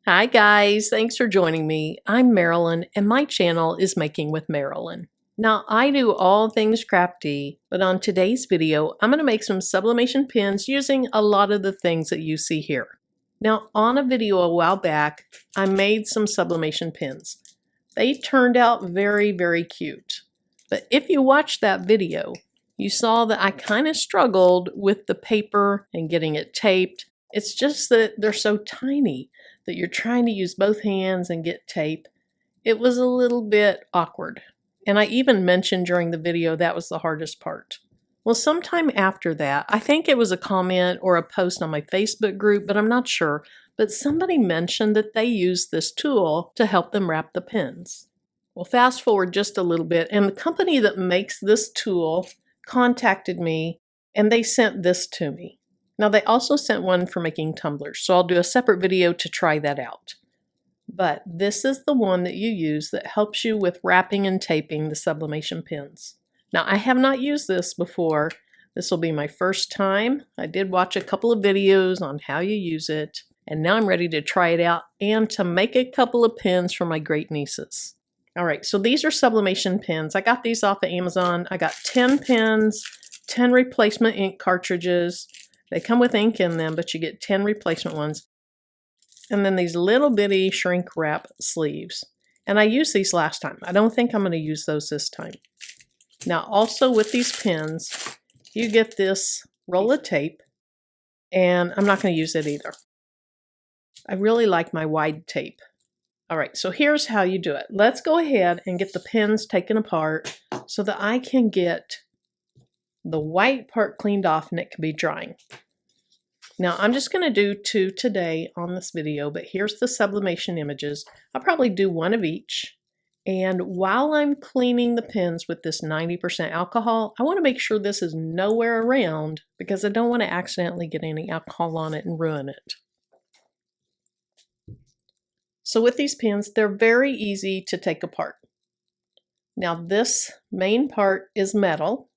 Hi guys, thanks for joining me. I'm Marilyn and my channel is Making with Marilyn. Now I do all things crafty, but on today's video I'm going to make some sublimation pins using a lot of the things that you see here. Now on a video a while back I made some sublimation pins. They turned out very cute. But if you watched that video you saw that I kind of struggled with the paper and getting it taped. It's just that they're so tiny that you're trying to use both hands and get tape. It was a little bit awkward. And I even mentioned during the video that was the hardest part. Well, sometime after that, I think it was a comment or a post on my Facebook group, but I'm not sure, but somebody mentioned that they use this tool to help them wrap the pins. Well, fast forward just a little bit, and the company that makes this tool contacted me, and they sent this to me. Now they also sent one for making tumblers, so I'll do a separate video to try that out. But this is the one that you use that helps you with wrapping and taping the sublimation pins. Now I have not used this before. This will be my first time. I did watch a couple of videos on how you use it, and now I'm ready to try it out and to make a couple of pins for my great nieces. Alright, so these are sublimation pins. I got these off of Amazon. I got 10 pins, 10 replacement ink cartridges. They come with ink in them, but you get 10 replacement ones. And then these little bitty shrink wrap sleeves. And I used these last time. I don't think I'm going to use those this time. Now also with these pins, you get this roll of tape. And I'm not going to use it either. I really like my wide tape. Alright, so here's how you do it. Let's go ahead and get the pins taken apart so that I can get the white part cleaned off and it can be drying. Now I'm just going to do 2 today on this video, but here's the sublimation images. I'll probably do one of each. And while I'm cleaning the pins with this 90% alcohol, I want to make sure this is nowhere around because I don't want to accidentally get any alcohol on it and ruin it. So with these pins, they're very easy to take apart. Now this main part is metal.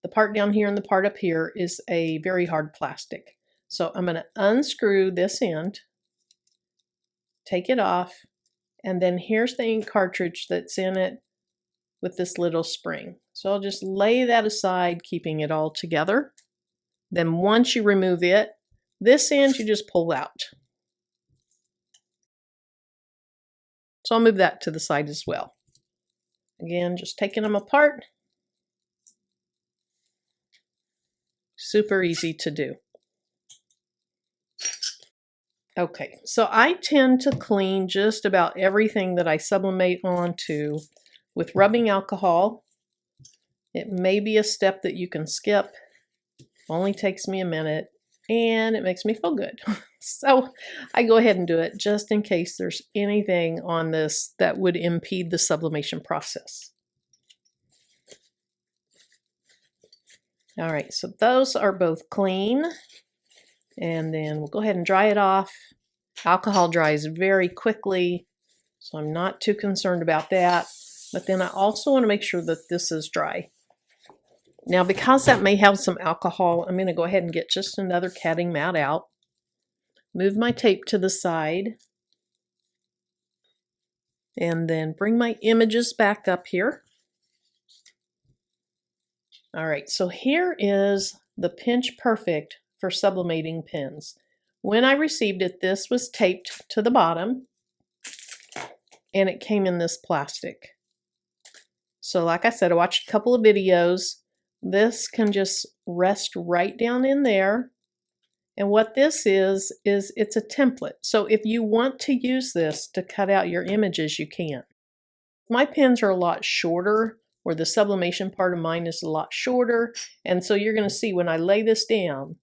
The part down here and the part up here is a very hard plastic. So I'm going to unscrew this end, take it off, and then here's the ink cartridge that's in it with this little spring. So I'll just lay that aside, keeping it all together. Then once you remove it, this end you just pull out. So I'll move that to the side as well. Again, just taking them apart. Super easy to do. Okay, so I tend to clean just about everything that I sublimate onto with rubbing alcohol. It may be a step that you can skip. Only takes me a minute and it makes me feel good. So I go ahead and do it just in case there's anything on this that would impede the sublimation process. All right, so those are both clean, and then we'll go ahead and dry it off. Alcohol dries very quickly, so I'm not too concerned about that. But then I also want to make sure that this is dry. Now, because that may have some alcohol, I'm going to go ahead and get just another catting mat out. Move my tape to the side. And then bring my images back up here. All right, so here is the Pinch Perfect for sublimating pins. When I received it, this was taped to the bottom and it came in this plastic. So like I said, I watched a couple of videos. This can just rest right down in there. And what this is it's a template. So if you want to use this to cut out your images, you can. My pins are a lot shorter, or the sublimation part of mine is a lot shorter. And so you're going to see when I lay this down,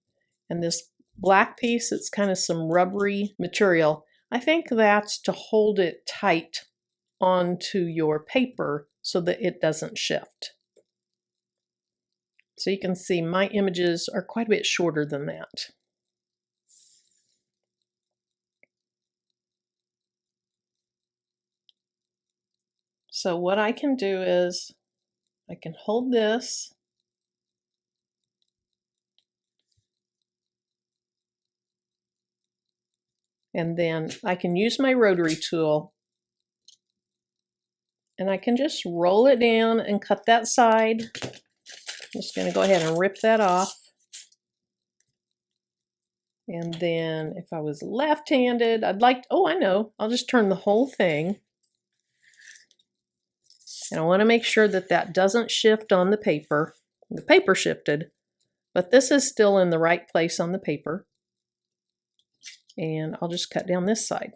and this black piece, it's kind of some rubbery material. I think that's to hold it tight onto your paper so that it doesn't shift. So you can see my images are quite a bit shorter than that. So what I can do is I can hold this And then I can use my rotary tool and I can just roll it down and cut that side. I'm just going to go ahead and rip that off. And then if I was left-handed, I'd like, oh, I know, I'll just turn the whole thing. And I want to make sure that that doesn't shift on the paper. The paper shifted, but this is still in the right place on the paper. And I'll just cut down this side.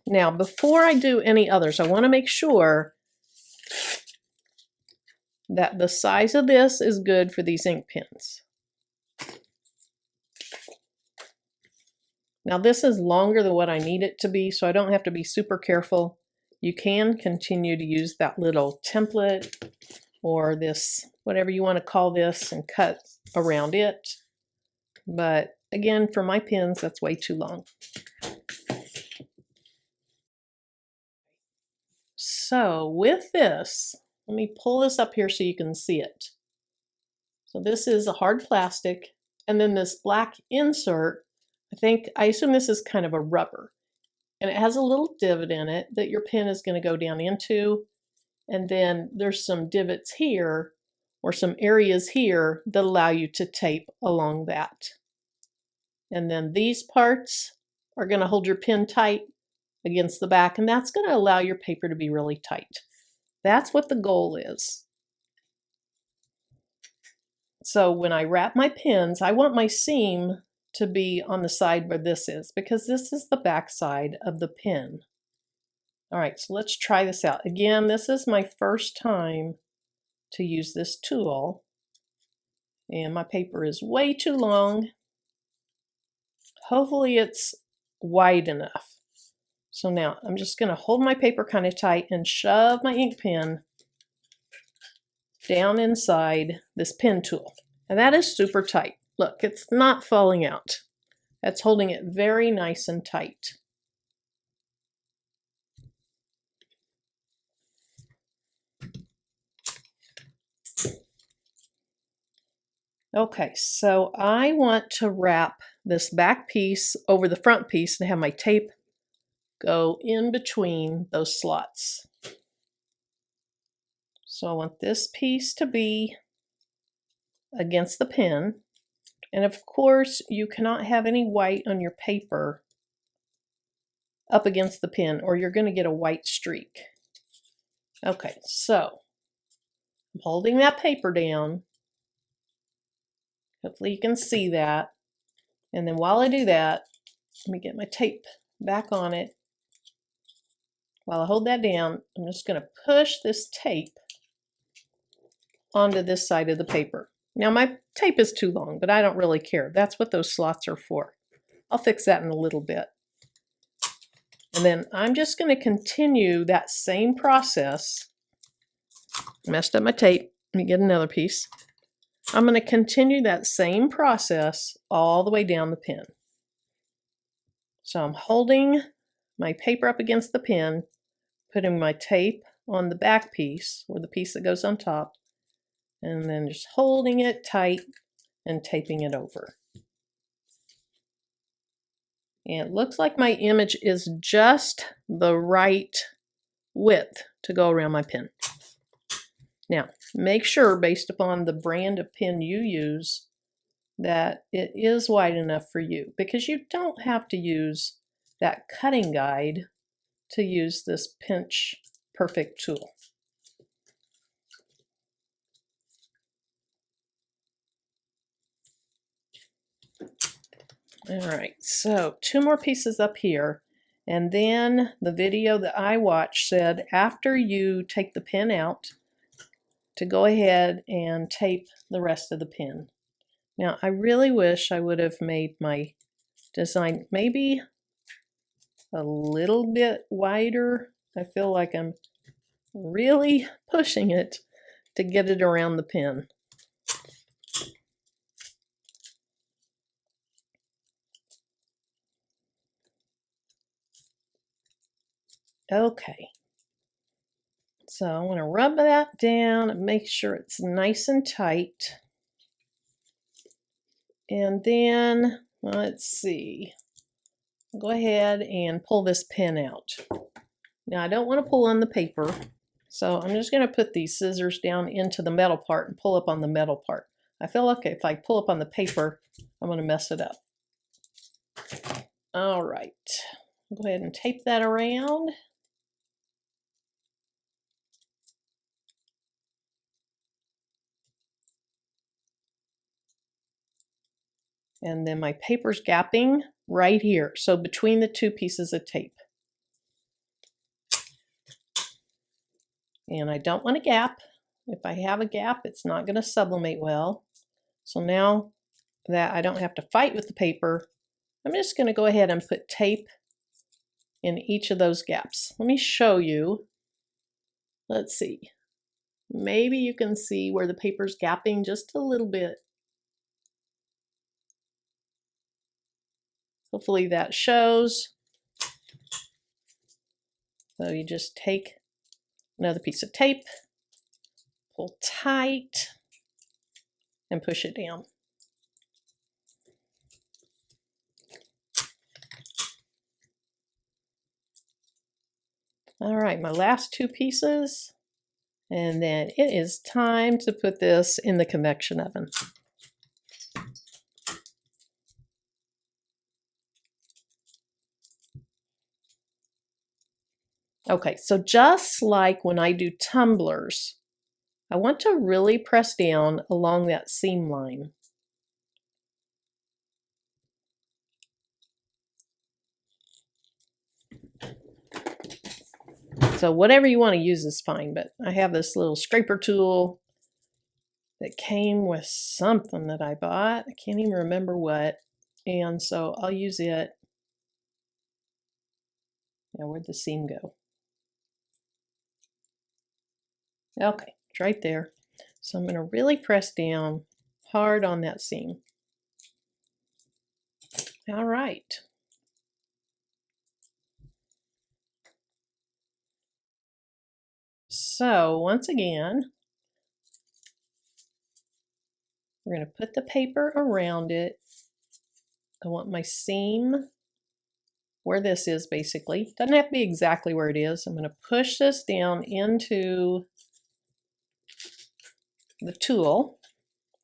Now, before I do any others, I want to make sure that the size of this is good for these ink pens. Now, this is longer than what I need it to be, so I don't have to be super careful. You can continue to use that little template or this, whatever you want to call this, and cut around it. But again, for my pens, that's way too long. So with this, let me pull this up here so you can see it. So this is a hard plastic, and then this black insert, I assume this is kind of a rubber, and it has a little divot in it that your pen is going to go down into, and then there's some divots here or some areas here that allow you to tape along that. And then these parts are going to hold your pen tight against the back, and that's going to allow your paper to be really tight. That's what the goal is. So when I wrap my pens, I want my seam to be on the side where this is, because this is the back side of the pen. All right, so let's try this out. Again, this is my first time to use this tool, and my paper is way too long. Hopefully it's wide enough. So now I'm just going to hold my paper kind of tight and shove my ink pen down inside this pen tool. And that is super tight. Look, it's not falling out. That's holding it very nice and tight. Okay, so I want to wrap this back piece over the front piece and have my tape go in between those slots. So I want this piece to be against the pen. And of course, you cannot have any white on your paper up against the pen, or you're going to get a white streak. Okay, so I'm holding that paper down. Hopefully you can see that. And then while I do that, let me get my tape back on it. While I hold that down, I'm just going to push this tape onto this side of the paper. Now my tape is too long, but I don't really care. That's what those slots are for. I'll fix that in a little bit. And then I'm just going to continue that same process. Messed up my tape. Let me get another piece. I'm going to continue that same process all the way down the pen. So I'm holding my paper up against the pen, putting my tape on the back piece, or the piece that goes on top, and then just holding it tight and taping it over. And it looks like my image is just the right width to go around my pen. Now, make sure, based upon the brand of pen you use, that it is wide enough for you, because you don't have to use that cutting guide to use this Pinch Perfect tool. All right, so 2 more pieces up here, and then the video that I watched said after you take the pen out to go ahead and tape the rest of the pen. Now I really wish I would have made my design maybe a little bit wider. I feel like I'm really pushing it to get it around the pen. Okay, so I want to rub that down and make sure it's nice and tight. And then, let's see, go ahead and pull this pin out. Now I don't want to pull on the paper, so I'm just going to put these scissors down into the metal part and pull up on the metal part. I feel like if I pull up on the paper, I'm going to mess it up. All right, go ahead and tape that around. And then my paper's gapping right here, so between the two pieces of tape. And I don't want a gap. If I have a gap, it's not going to sublimate well. So now that I don't have to fight with the paper, I'm just going to go ahead and put tape in each of those gaps. Let me show you. Let's see. Maybe you can see where the paper's gapping just a little bit. Hopefully that shows. So you just take another piece of tape, pull tight, and push it down. All right, my last two pieces, and then it is time to put this in the convection oven. Okay, so just like when I do tumblers, I want to really press down along that seam line. So whatever you want to use is fine, but I have this little scraper tool that came with something that I bought. I can't even remember what. And so I'll use it. Now, where'd the seam go? Okay, it's right there. So I'm going to really press down hard on that seam. All right. So once again, we're going to put the paper around it. I want my seam where this is basically. Doesn't have to be exactly where it is. I'm going to push this down into the tool.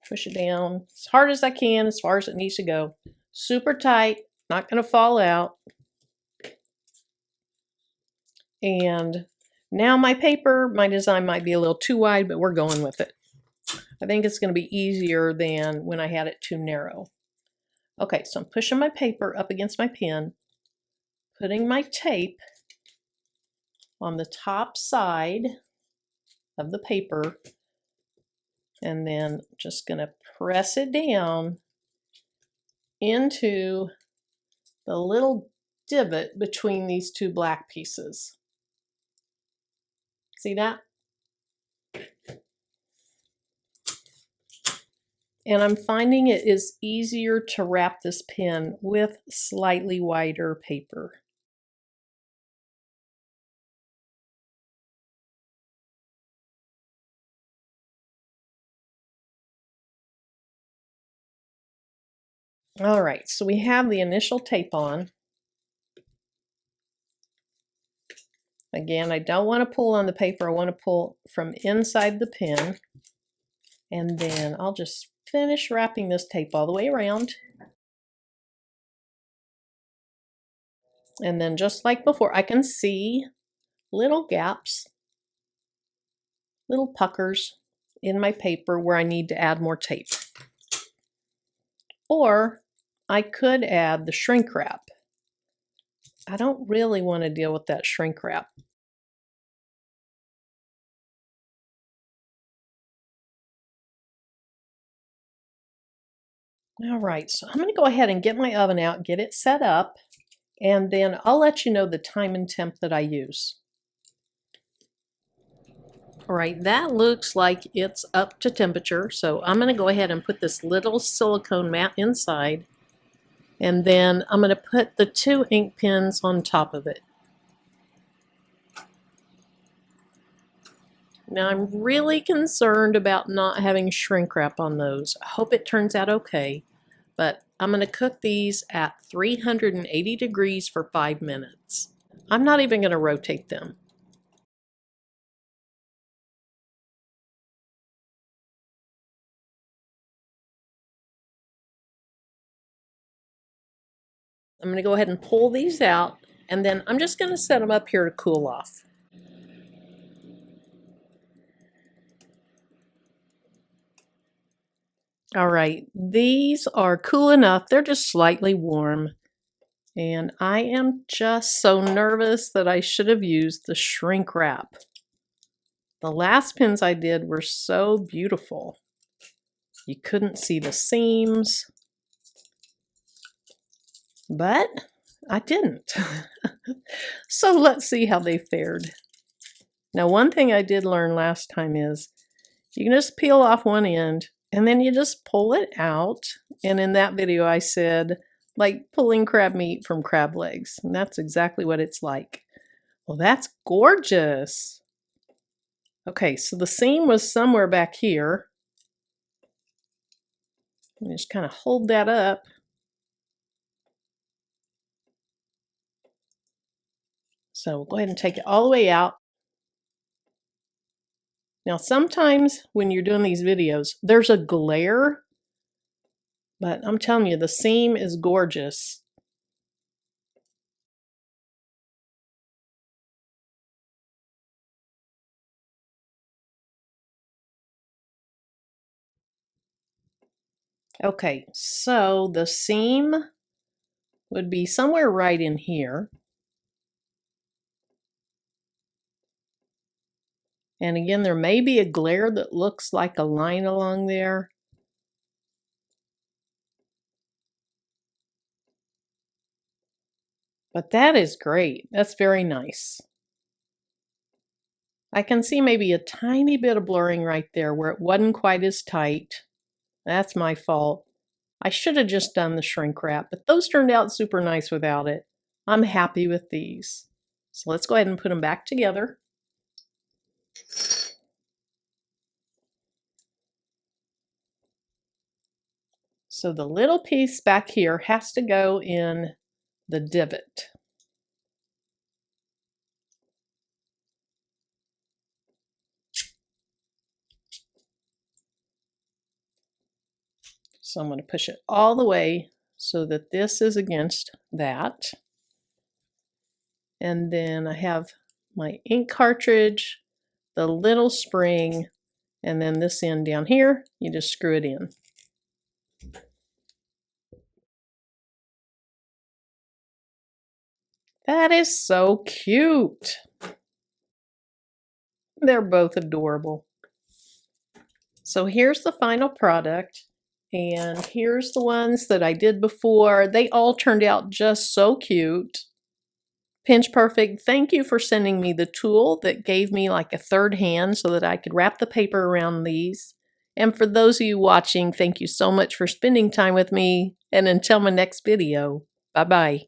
Push it down as hard as I can, as far as it needs to go. Super tight, not going to fall out. And now my paper, my design might be a little too wide, but we're going with it. I think it's going to be easier than when I had it too narrow. Okay, so I'm pushing my paper up against my pen, putting my tape on the top side of the paper, and then just going to press it down into the little divot between these two black pieces. See that? And I'm finding it is easier to wrap this pen with slightly wider paper. All right, so we have the initial tape on. Again, I don't want to pull on the paper. I want to pull from inside the pen. And then I'll just finish wrapping this tape all the way around. And then just like before, I can see little gaps, little puckers in my paper where I need to add more tape. Or I could add the shrink wrap. I don't really want to deal with that shrink wrap. All right, so I'm going to go ahead and get my oven out, get it set up, and then I'll let you know the time and temp that I use. All right, that looks like it's up to temperature, so I'm going to go ahead and put this little silicone mat inside, and then I'm going to put the 2 ink pens on top of it. Now I'm really concerned about not having shrink wrap on those. I hope it turns out okay, but I'm going to cook these at 380 degrees for 5 minutes. I'm not even going to rotate them. I'm going to go ahead and pull these out, and then I'm just going to set them up here to cool off. All right, these are cool enough. They're just slightly warm. And I am just so nervous that I should have used the shrink wrap. The last pins I did were so beautiful. You couldn't see the seams, but I didn't. So let's see how they fared. Now, one thing I did learn last time is you can just peel off one end and then you just pull it out. And in that video I said, like pulling crab meat from crab legs. And that's exactly what it's like. Well, that's gorgeous. Okay, so the seam was somewhere back here. Let me just kind of hold that up. So we'll go ahead and take it all the way out. Now, sometimes when you're doing these videos, there's a glare, but I'm telling you, the seam is gorgeous. Okay, so the seam would be somewhere right in here. And again, there may be a glare that looks like a line along there. But that is great. That's very nice. I can see maybe a tiny bit of blurring right there where it wasn't quite as tight. That's my fault. I should have just done the shrink wrap, but those turned out super nice without it. I'm happy with these. So let's go ahead and put them back together. So the little piece back here has to go in the divot. So I'm going to push it all the way so that this is against that. And then I have my ink cartridge, the little spring, and then this end down here, you just screw it in. That is so cute. They're both adorable. So here's the final product, and here's the ones that I did before. They all turned out just so cute. Pinch Perfect, thank you for sending me the tool that gave me like a third hand so that I could wrap the paper around these. And for those of you watching, thank you so much for spending time with me. And until my next video, bye-bye.